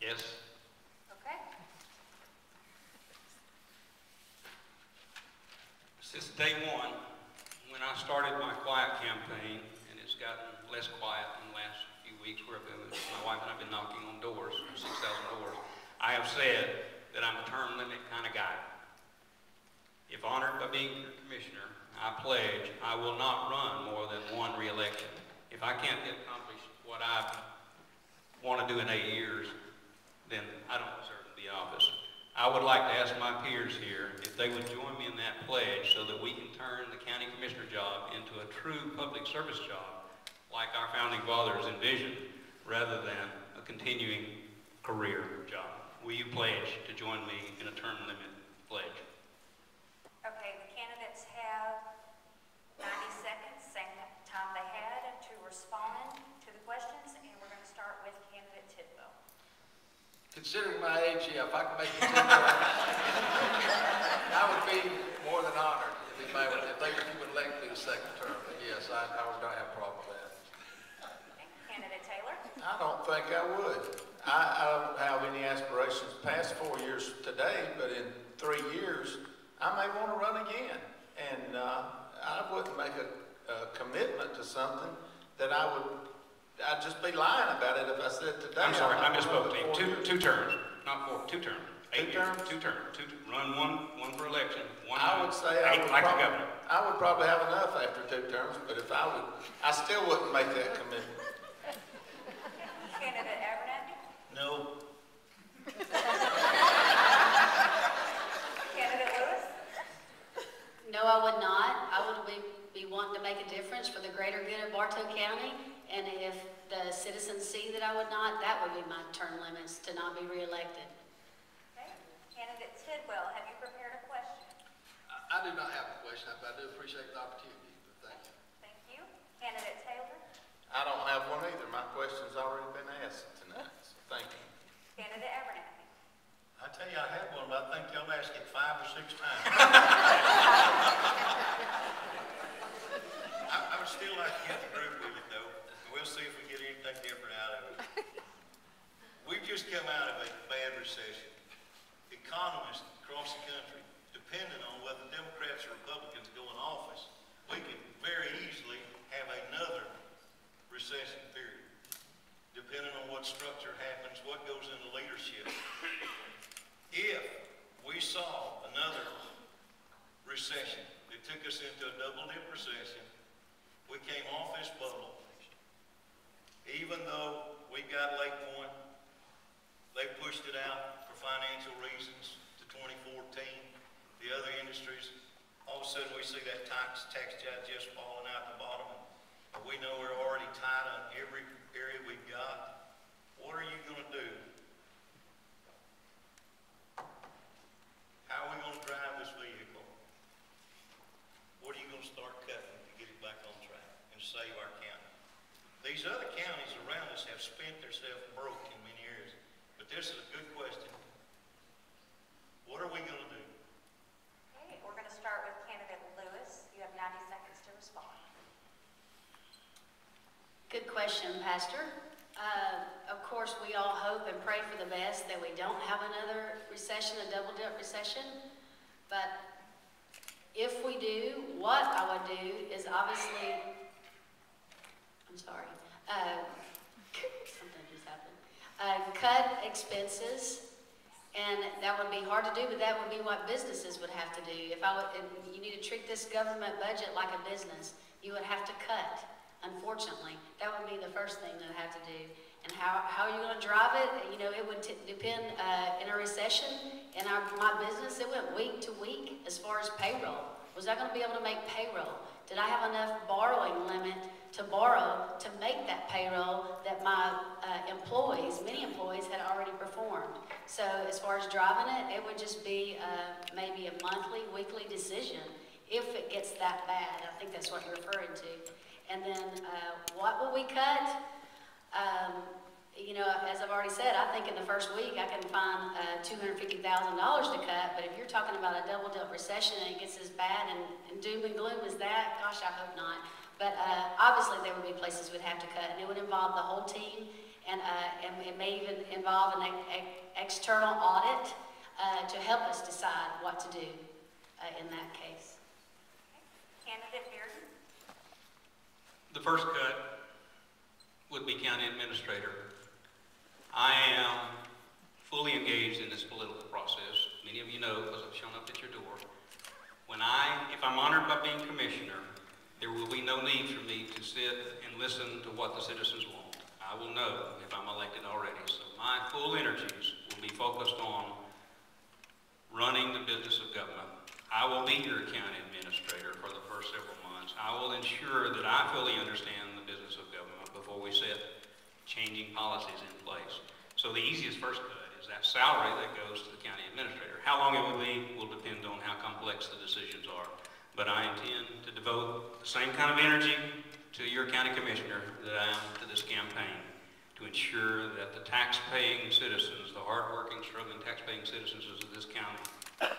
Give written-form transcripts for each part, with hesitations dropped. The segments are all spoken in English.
Yes. Okay. Since day one, when I started my quiet campaign, and it's gotten less quiet in the last few weeks where my wife and I have been knocking on doors, 6,000 doors, I have said that I'm a term limit kind of guy. If honored by being your commissioner, I pledge I will not run more than one re-election. If I can't accomplish what I want to do in 8 years, then I don't deserve the office. I would like to ask my peers here if they would join me in that pledge so that we can turn the county commissioner job into a true public service job like our founding fathers envisioned, rather than a continuing career job. Will you pledge to join me in a term limit pledge? Okay, the candidates have 90 seconds, same time they had, to respond to the questions, and we're going to start with candidate Tidwell. Considering my age, yeah, if I could make it 10 I would be more than honored if they would elect me the second term. But yes, I would not have a problem with that. Okay. Candidate Taylor? I don't think I would. I don't have any aspirations past 4 years today, but in 3 years, I may want to run again. And I wouldn't make a commitment to something that I'd just be lying about it if I said today. I'm sorry, I misspoke to you. Two terms, not 4, 2 terms. 8 2 years, terms? 2 terms. Run one for election. I would say I would probably have enough after 2 terms, but if I still wouldn't make that commitment. Candidate Abernathy? No. Candidate Lewis? No, I would not. I would be wanting to make a difference for the greater good of Bartow County, and if the citizens see that I would not, that would be my term limits, to not be reelected. Okay. Candidate Tidwell, have you prepared a question? I do not have a question, but I do appreciate the opportunity. But thank you. Thank you. Candidate Taylor? I don't have one either. My question's already been asked tonight, so thank you. Candidate Abernathy? I tell you, I had one, but I think y'all asked it 5 or 6 times. I would still like to get the group with it, though. We'll see if we get anything different out of it. We've just come out of a bad recession. Economists across the country, depending on whether Democrats or Republicans go in office, we could very easily have another recession period, depending on what structure happens, what goes into leadership. If we saw another recession that took us into a double-dip recession, we came off this bubble, even though we got Lake Point, they pushed it out for financial reasons to 2014, the other industries, all of a sudden we see that tax digest falling out the bottom. We know we're already tied on every area we've got. What are you going to do? How are we going to drive this vehicle? What are you going to start cutting to get it back on track and save our county? These other counties around us have spent themselves broke in many areas, but this is a good question. What are we going to do? Okay, we're going to start with candidate Lewis. You have 90 seconds to respond. Good question, Pastor. Of course, we all hope and pray for the best that we don't have another recession, a double-dip recession. But if we do, what I would do is obviously, I'm sorry, something just happened. Cut expenses, and that would be hard to do, but that would be what businesses would have to do. If you need to treat this government budget like a business, you would have to cut. Unfortunately, that would be the first thing they'd have to do. And how are you going to drive it? You know, it would depend in a recession. In my business, it went week to week as far as payroll. Was I going to be able to make payroll? Did I have enough borrowing limit to borrow to make that payroll that my many employees had already performed? So as far as driving it, it would just be maybe a monthly, weekly decision if it gets that bad. I think that's what you're referring to. And then what will we cut? You know, as I've already said, I think in the first week I can find $250,000 to cut, but if you're talking about a double-dip recession and it gets as bad and doom and gloom as that, gosh, I hope not. But obviously there would be places we'd have to cut, and it would involve the whole team, And it may even involve an external audit to help us decide what to do in that case. Candidate Bearden? The first cut would be county administrator. I am fully engaged in this political process. Many of you know because I've shown up at your door. If I'm honored by being commissioner, there will be no need for me to sit and listen to what the citizens want. I will know if I'm elected already. So my full energies will be focused on running the business of government. I will be your county administrator for the first several months. I will ensure that I fully understand the business of government before we set changing policies in place. So the easiest first cut is that salary that goes to the county administrator. How long it will be will depend on how complex the decisions are. But I intend to devote the same kind of energy to your county commissioner that I am to this campaign, to ensure that the tax-paying citizens, the hard-working, struggling tax-paying citizens of this county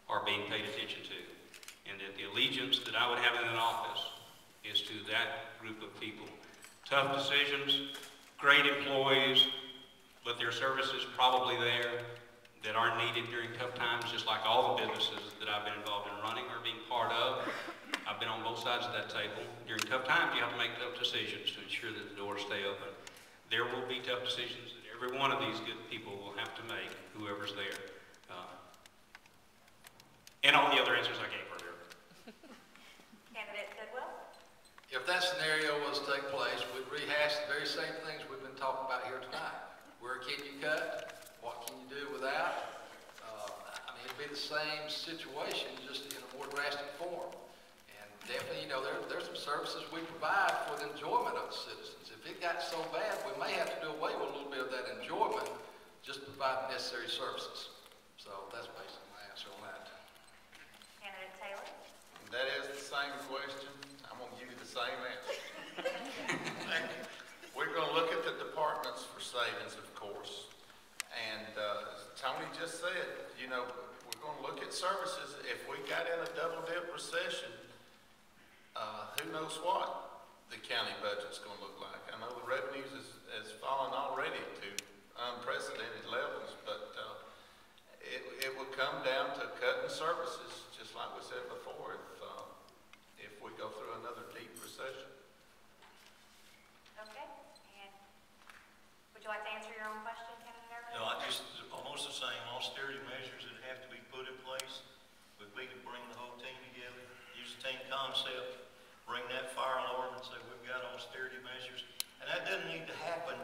are being paid attention to. And that the allegiance that I would have in an office is to that group of people. Tough decisions, great employees, but their service is probably there, that are needed during tough times, just like all the businesses that I've been involved in running or being part of. I've been on both sides of that table. During tough times, you have to make tough decisions to ensure that the doors stay open. There will be tough decisions that every one of these good people will have to make, whoever's there. And all the other answers I gave earlier. Candidate Tidwell? If that scenario was to take place, we'd rehash the very same things we've been talking about here tonight. Where can you cut? What can you do without? I mean, it'd be the same situation, just in a more drastic form. And definitely, there's some services we provide for the enjoyment of the citizens. If it got so bad, we may have to do away with a little bit of that enjoyment, just provide necessary services. So that's basically my answer on that. Candidate Taylor? That is the same question. I'm going to give you the same answer. We're going to look at the departments for savings, of course. And as Tony just said, we're going to look at services. If we got in a double-dip recession, who knows what the county budget's going to look like. I know the revenues has fallen already to unprecedented levels, but it would come down to cutting services, just like we said before, if we go through another deep recession. Okay. And would you like to answer your own question, Candidate Irvin? No, almost the same austerity measures that have to be put in place would be to bring the whole team together, use the team concept, bring that fire alarm and say, we've got austerity measures. And that doesn't need to happen.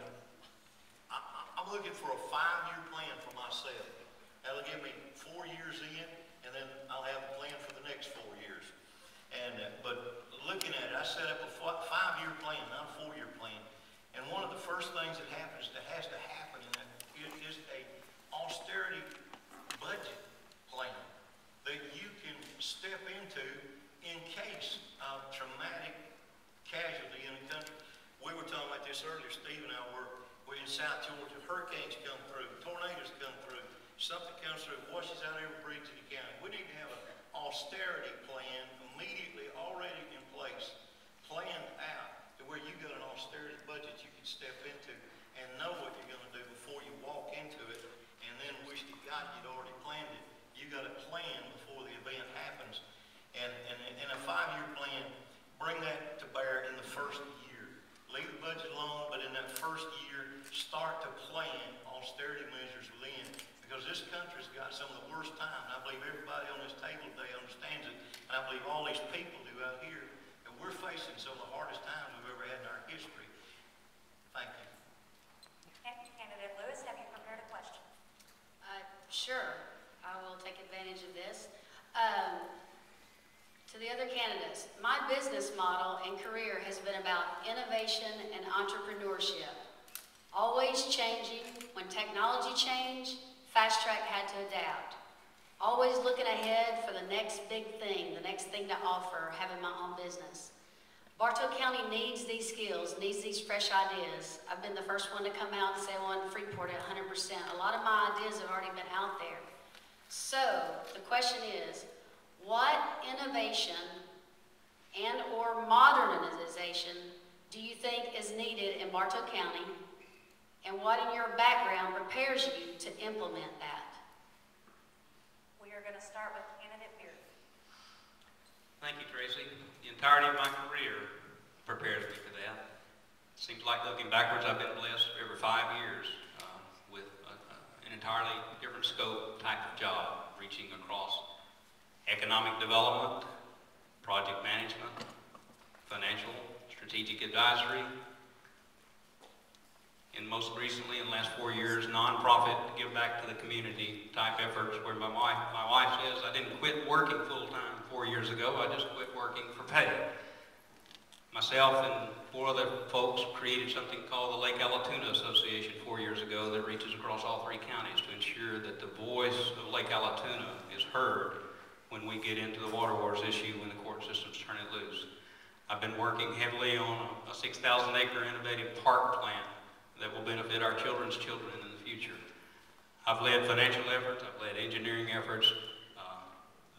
I'm looking for a 5-year plan for myself. That'll give me 4 years in, and then I'll have a plan for the next 4 years. But looking at it, I set up a 5-year plan, not a 4-year plan. And one of the first things that has to happen is a austerity budget plan that you can step into in case of traumatic casualty in a country. We were talking about this earlier, Steve and I we're in South Georgia. Hurricanes come through, tornadoes come through, something comes through, washes out every bridge in the county. We need to have an austerity plan immediately already in place, planned out to where you got an austerity budget you can step into and know what you're going to do before you walk into it, and then wish to God you'd already planned it. You got to plan before the event happens. And a 5-year plan, bring that to bear in the first year. Leave the budget alone, but in that first year, start to plan austerity measures within. Because this country's got some of the worst time, and I believe everybody on this table today understands it, and I believe all these people do out here, that we're facing some of the hardest times we've ever had in our history. Thank you. Okay. Candidate Lewis, have you prepared a question? Sure, I will take advantage of this. To the other candidates, my business model and career has been about innovation and entrepreneurship. Always changing. When technology changed, Fast Track had to adapt. Always looking ahead for the next big thing, the next thing to offer, having my own business. Bartow County needs these skills, needs these fresh ideas. I've been the first one to come out and say, well, in Freeport at 100%. A lot of my ideas have already been out there. So the question is, what innovation and or modernization do you think is needed in Bartow County And what in your background prepares you to implement that? We are going to start with candidate Beard. Thank you, Tracy. The entirety of my career prepares me for that. Seems like looking backwards, I've been blessed every 5 years with an entirely different scope type of job, reaching across economic development, project management, financial, strategic advisory, and most recently, in the last 4 years, nonprofit, give back to the community type efforts where my wife says, I didn't quit working full-time 4 years ago, I just quit working for pay. Myself and 4 other folks created something called the Lake Allatoona Association 4 years ago that reaches across all 3 counties to ensure that the voice of Lake Allatoona is heard when we get into the water wars issue when the court systems turn it loose. I've been working heavily on a 6,000-acre innovative park plan that will benefit our children's children in the future. I've led financial efforts, I've led engineering efforts.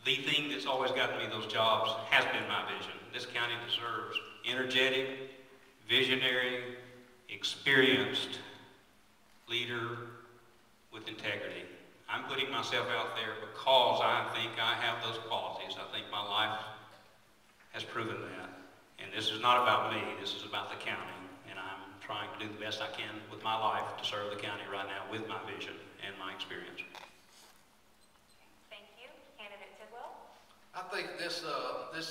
The thing that's always gotten me those jobs has been my vision. This county deserves energetic, visionary, experienced leader with integrity. I'm putting myself out there because I think I have those qualities. I think my life has proven that. And this is not about me, this is about the county. And I'm trying to do the best I can with my life to serve the county right now with my vision and my experience. Thank you. Candidate Tidwell. I think this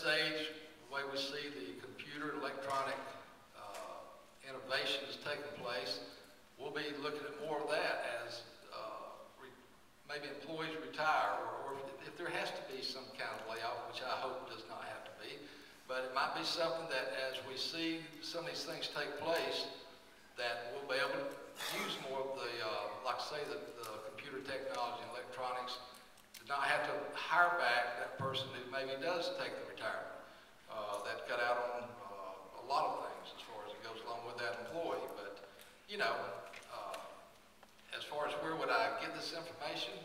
age, the way we see the computer electronic innovation is taking place, we'll be looking at more of that as maybe employees retire, or if there has to be some kind of layoff, which I hope does not have to be, but it might be something that as we see some of these things take place, that we'll be able to use more of the, like I say, the computer technology and electronics, to not have to hire back that person who maybe does take the retirement. That cut out on a lot of things as far as it goes along with that employee. But, you know, as far as where would I get this information,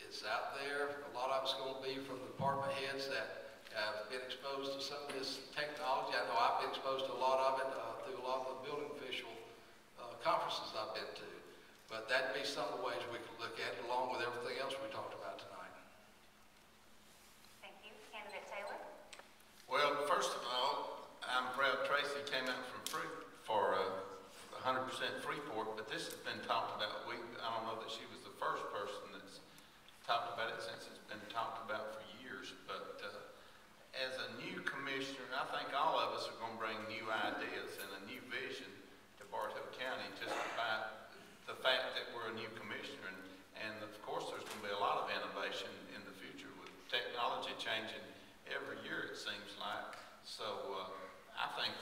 it's out there. A lot of it's going to be from the department heads that have been exposed to some of this technology. I know I've been exposed to a lot of it through a lot of the building official conferences I've been to. But that'd be some of the ways we could look at it, along with everything else we talked about tonight. Thank you. Candidate Taylor. Well, first of all, I'm proud Tracy came out for 100% Freeport, but this has been talked about. I don't know that she was the first person that's talked about it since it's been talked about for years. But as a new commissioner, and I think all of us are going to bring new ideas and a new vision to Bartow County just by the fact that we're a new commissioner. And of course, there's going to be a lot of innovation in the future with technology changing every year, it seems like. So I think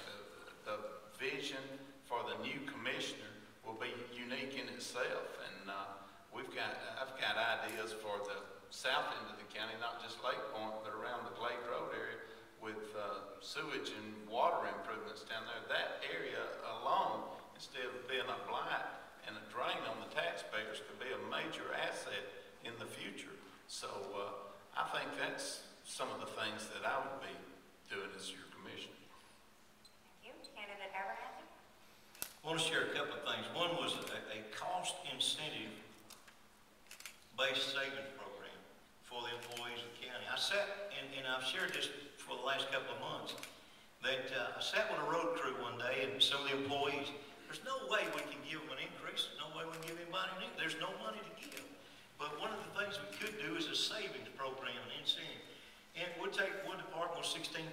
the vision for the new commissioner will be unique in itself. And I've got ideas for the south end of the county, not just Lake Point, but around the Glade Road area with sewage and water improvements down there. That area alone, instead of being a blight and a drain on the taxpayers, could be a major asset in the future. So I think that's some of the things that I would be doing as your commissioner. Thank you. Candidate Abernathy. I want to share a couple of things. One was a cost incentive-based savings program for the employees of the county. I sat, and I've shared this for the last couple of months, that I sat with a road crew one day and some of the employees, there's no way we can give them an increase, there's no way we can give anybody an increase, there's no money to give. But one of the things we could do is a savings program, an incentive. And we'll take one department with $16.2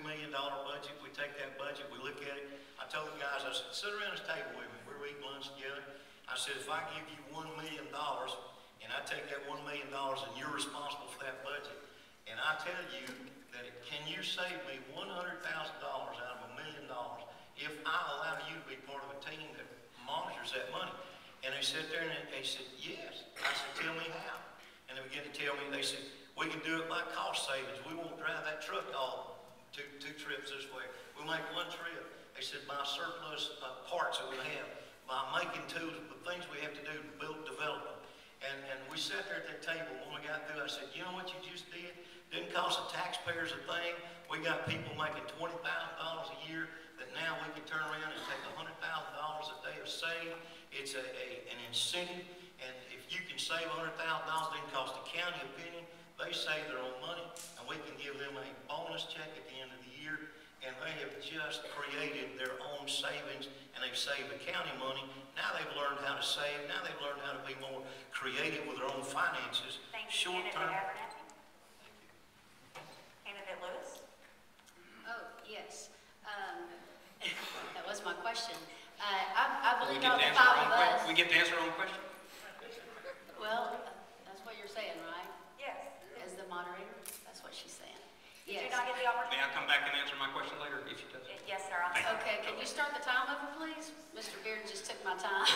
million budget. We take that budget, we look at it. I told the guys, I said, sit around this table with me. We're eating lunch together. I said, if I give you $1 million and I take that $1 million and you're responsible for that budget, and I tell you that can you save me $100,000 out of $1 million if I allow you to be part of a team that monitors that money? And they sat there and they said, yes. I said, tell me how. And they began to tell me, they said, we can do it by cost savings. We won't drive that truck all two trips this way. We'll make one trip. They said, by surplus parts that we have, by making tools, the things we have to do to develop them. And we sat there at that table. When we got through, I said, you know what you just did? Didn't cost the taxpayers a thing. We got people making $20,000 a year that now we can turn around and take $100,000 that they have saved It's an incentive, and if you can save $100,000, didn't cost the county a penny, they save their own money, and we can give them a bonus check at the end of the year, and they have just created their own savings, and they've saved the county money. Now they've learned how to save. Now they've learned how to be more creative with their own finances. Thank you, Short Candidate term. Abernathy. Candidate Lewis. Oh, yes. That was my question. I We believe get all to the answer our five own of question. us. We get to answer our own question? Well, that's what you're saying, right? Yes. As the moderator, that's what she's saying. Did you Yes. not get the May opportunity? I come back and answer my question later if you does? Yes, sir. I'm Thank you. sorry. Okay, can you start the time over, please? Mr. Beard just took my time.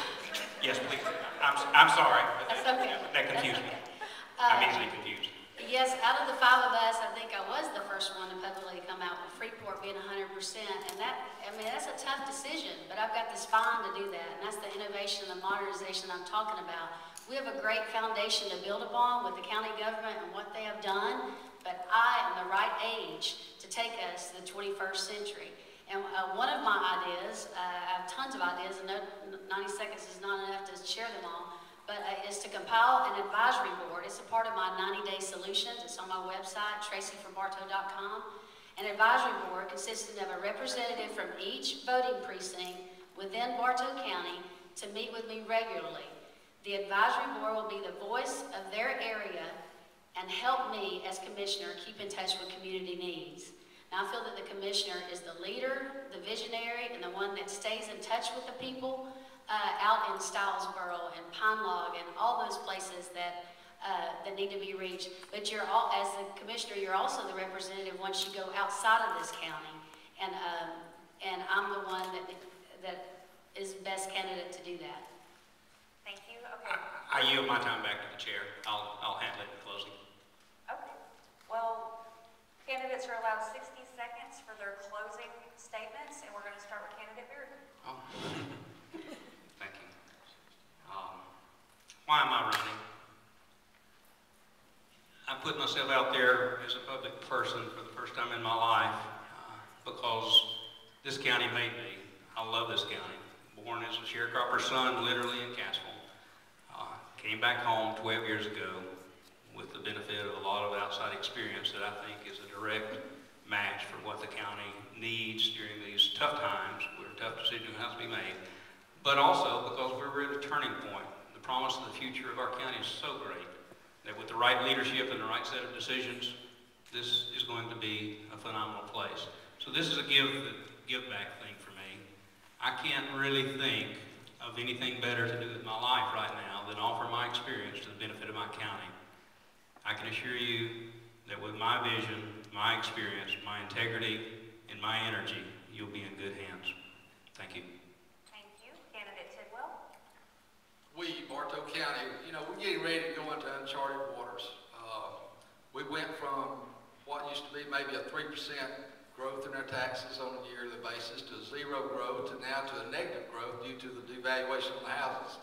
Yes, please. I'm sorry. That's okay. That confused me. That's okay. I'm easily confused. Yes, out of the five of us, I think I was the first one to publicly come out with Freeport being 100%. And that's a tough decision, but I've got the spine to do that. And that's the innovation and the modernization I'm talking about. We have a great foundation to build upon with the county government and what they have done, but I am the right age to take us to the 21st century. And one of my ideas, I have tons of ideas, and 90 seconds is not enough to share them all, but is to compile an advisory board. It's a part of my 90-day solutions. It's on my website, tracyfrombartow.com. An advisory board consisting of a representative from each voting precinct within Bartow County to meet with me regularly. The advisory board will be the voice of their area and help me as commissioner keep in touch with community needs. Now, I feel that the commissioner is the leader, the visionary, and the one that stays in touch with the people out in Stylesboro and Pine Log and all those places that need to be reached. But as the commissioner, you're also the representative once you go outside of this county. And I'm the one that is best candidate to do that. Thank you. Okay. I yield my time back to the chair. I'll handle it in closing. Okay. Well, candidates are allowed 60 seconds for their closing statements, and we're going to start with candidate Beard. Oh. Thank you. Why am I running? I put myself out there as a public person for the first time in my life because this county made me. I love this county. Born as a sharecropper's son, literally in Cassville. Came back home 12 years ago with the benefit of a lot of outside experience that I think is a direct match for what the county needs during these tough times where tough decisions have to be made, but also because we're at a turning point. The promise of the future of our county is so great that with the right leadership and the right set of decisions, this is going to be a phenomenal place. So this is a give back thing for me. I can't really think of anything better to do with my life right now than offer my experience to the benefit of my county. I can assure you that with my vision, my experience, my integrity, and my energy, you'll be in good hands. Thank you. Thank you. Candidate Tidwell. We, Bartow County, we're getting ready to go into uncharted waters. We went from what used to be maybe a 3% growth in our taxes on a yearly basis to zero growth to now to a negative growth due to the devaluation of the houses.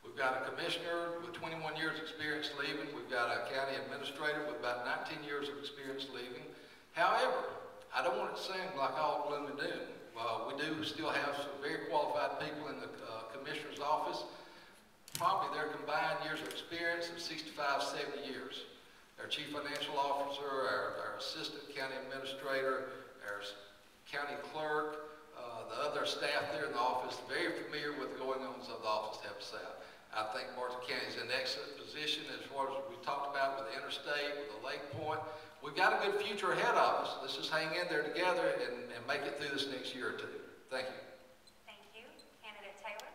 We've got a commissioner with 21 years experience leaving. We've got a county administrator with about 19 years of experience leaving. However, I don't want it to seem like all gloom and doom. We do still have some very qualified people in the commissioner's office. Probably their combined years of experience of 65, 70 years. Our chief financial officer, our assistant county administrator, our county clerk, the other staff there in the office, very familiar with the goings-ons of the office to help us out. I think Bartow County is in an excellent position as far as we talked about with the interstate, with the Lake Point. We've got a good future ahead of us. Let's just hang in there together and make it through this next year or two. Thank you. Thank you. Candidate Taylor.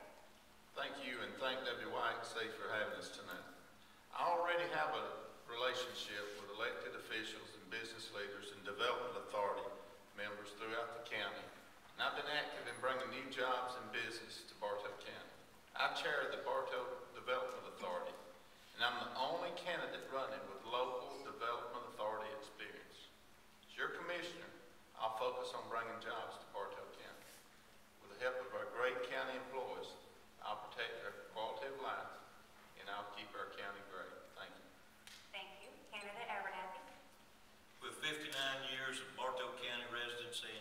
Thank you, and thank WYXC for having us tonight. I already have a relationship with elected officials and business leaders and development authority members throughout the county, and I've been active in bringing new jobs and business to Bartow County. I chair the Bartow Development Authority, and I'm the only candidate running with local development authority experience. As your commissioner, I'll focus on bringing jobs to Bartow County. With the help of our great county employees, I'll protect our quality of life, and I'll keep our county great. Thank you. Thank you. Candidate Abernathy. With 59 years of Bartow County residency,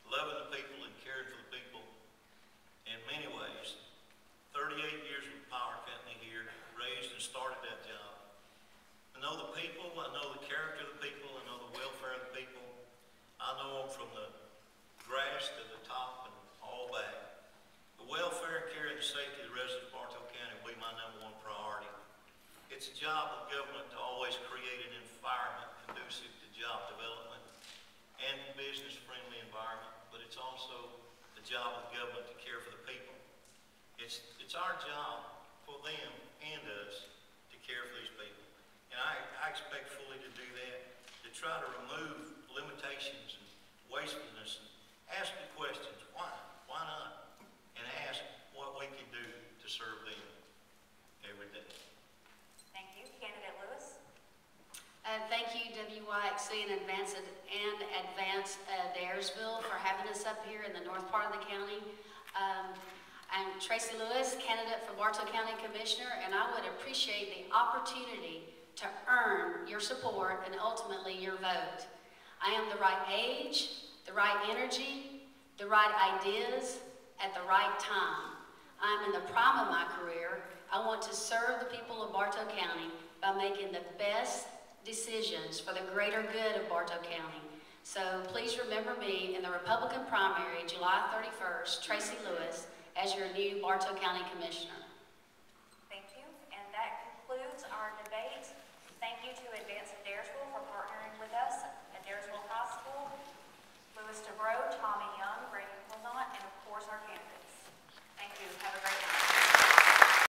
loving the people and caring for the people, in many ways, 30 and started that job. I know the people, I know the character of the people, I know the welfare of the people. I know them from the grass to the top and all back. The welfare and care and the safety of the residents of Bartow County will be my #1 priority. It's a job of government to always create an environment conducive to job development and business-friendly environment, but it's also the job of government to care for the people. It's our job for them and us to care for these people. And I expect fully to do that, to try to remove limitations and wastefulness and ask the questions, why not? And ask what we can do to serve them every day. Thank you. Candidate Lewis? Thank you, WYXC and Advance Dyersville for having us up here in the north part of the county. I'm Tracy Lewis, candidate for Bartow County Commissioner, and I would appreciate the opportunity to earn your support and ultimately your vote. I am the right age, the right energy, the right ideas at the right time. I'm in the prime of my career. I want to serve the people of Bartow County by making the best decisions for the greater good of Bartow County. So please remember me in the Republican primary, July 31st, Tracy Lewis, as your new Bartow County Commissioner.